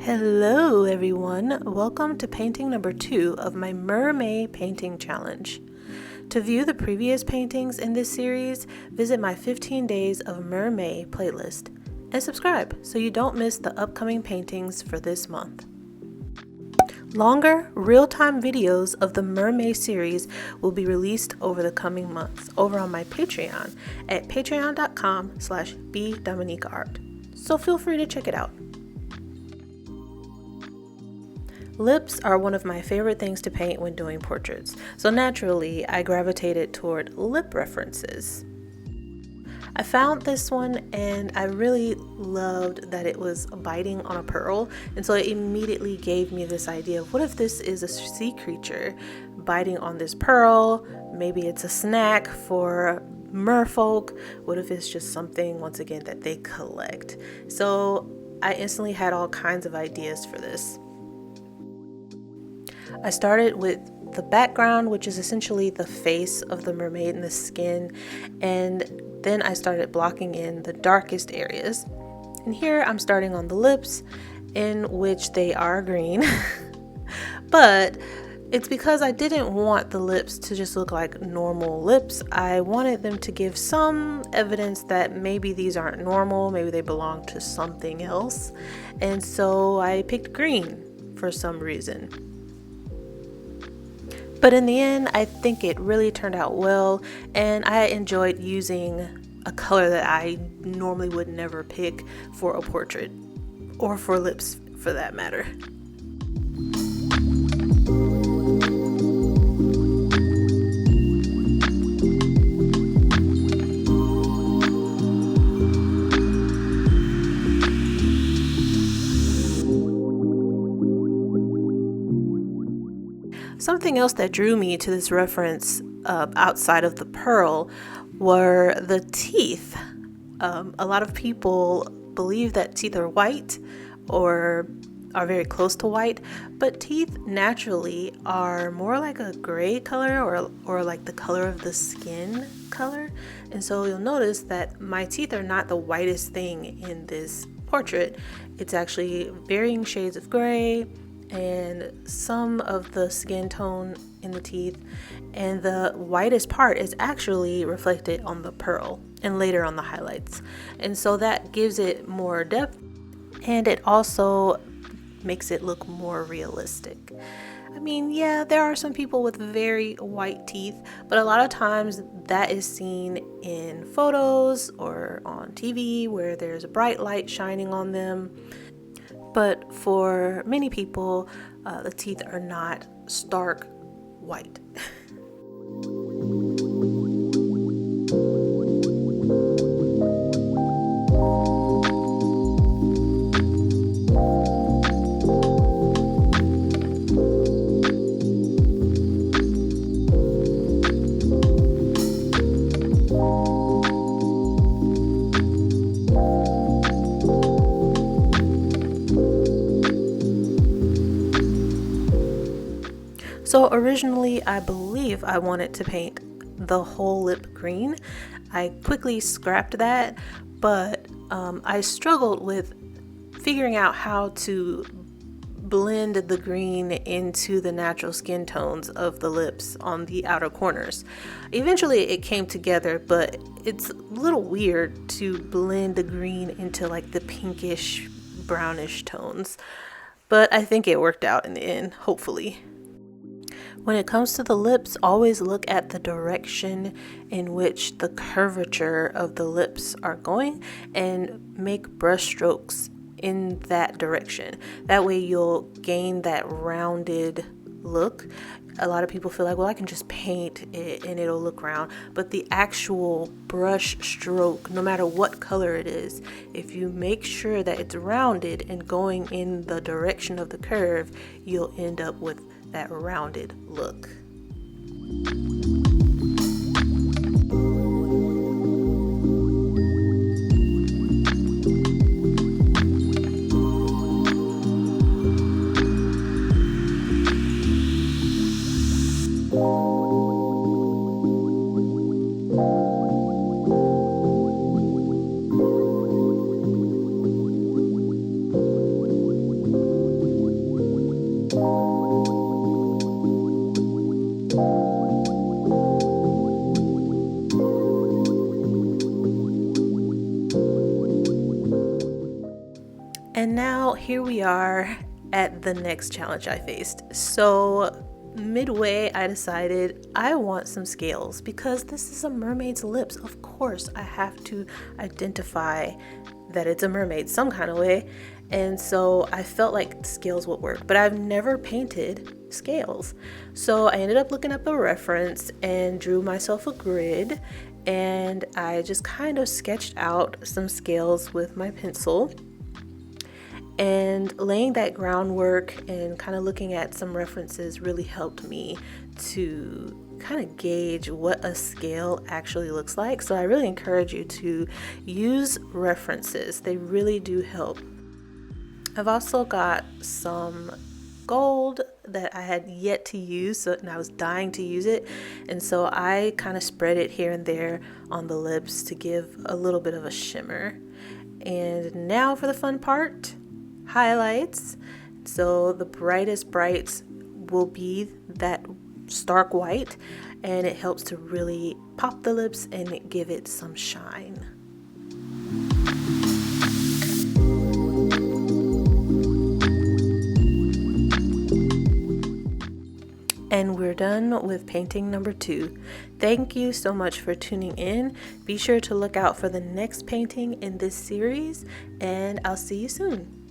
Hello everyone, welcome to painting number 2 of my MerMay painting challenge. To view the previous paintings in this series, visit my 15 days of MerMay playlist and subscribe so you don't miss the upcoming paintings for this month. Longer, real-time videos of the MerMay series will be released over the coming months over on my Patreon at patreon.com/bdominiqueart. So feel free to check it out. Lips are one of my favorite things to paint when doing portraits, so naturally I gravitated toward lip references. I found this one and I really loved that it was biting on a pearl, and so it immediately gave me this idea of what if this is a sea creature biting on this pearl? Maybe it's a snack for merfolk. What if it's just something, once again, that they collect? So I instantly had all kinds of ideas for this. I started with the background, which is essentially the face of the mermaid and the skin, and then I started blocking in the darkest areas. And here I'm starting on the lips, in which they are green, but it's because I didn't want the lips to just look like normal lips. I wanted them to give some evidence that maybe these aren't normal, maybe they belong to something else, and so I picked green for some reason. But in the end, I think it really turned out well, and I enjoyed using a color that I normally would never pick for a portrait, or for lips for that matter. Something else that drew me to this reference outside of the pearl were the teeth. A lot of people believe that teeth are white or are very close to white, but teeth naturally are more like a gray color or like the color of the skin color. And so you'll notice that my teeth are not the whitest thing in this portrait. It's actually varying shades of gray and some of the skin tone in the teeth, and the whitest part is actually reflected on the pearl and later on the highlights, and so that gives it more depth, and it also makes it look more realistic. I mean, yeah, there are some people with very white teeth, but a lot of times that is seen in photos or on TV where there's a bright light shining on them. But for many people, the teeth are not stark white. So originally, I believe I wanted to paint the whole lip green. I quickly scrapped that, but I struggled with figuring out how to blend the green into the natural skin tones of the lips on the outer corners. Eventually it came together, but it's a little weird to blend the green into like the pinkish brownish tones. But I think it worked out in the end, hopefully. When it comes to the lips, always look at the direction in which the curvature of the lips are going and make brush strokes in that direction. That way you'll gain that rounded look. A lot of people feel like, well, I can just paint it and it'll look round, but the actual brush stroke, no matter what color it is, if you make sure that it's rounded and going in the direction of the curve, you'll end up with that rounded look. here we are at the next challenge I faced. So midway, I decided I want some scales because this is a mermaid's lips. Of course, I have to identify that it's a mermaid some kind of way. And so I felt like scales would work, but I've never painted scales. So I ended up looking up a reference and drew myself a grid, and I just kind of sketched out some scales with my pencil. And laying that groundwork and kind of looking at some references really helped me to kind of gauge what a scale actually looks like. So I really encourage you to use references. They really do help. I've also got some gold that I had yet to use, and I was dying to use it. And so I kind of spread it here and there on the lips to give a little bit of a shimmer. And now for the fun part. Highlights. So the brightest brights will be that stark white, and it helps to really pop the lips and give it some shine. And we're done with painting number 2. Thank you so much for tuning in. Be sure to look out for the next painting in this series, and I'll see you soon.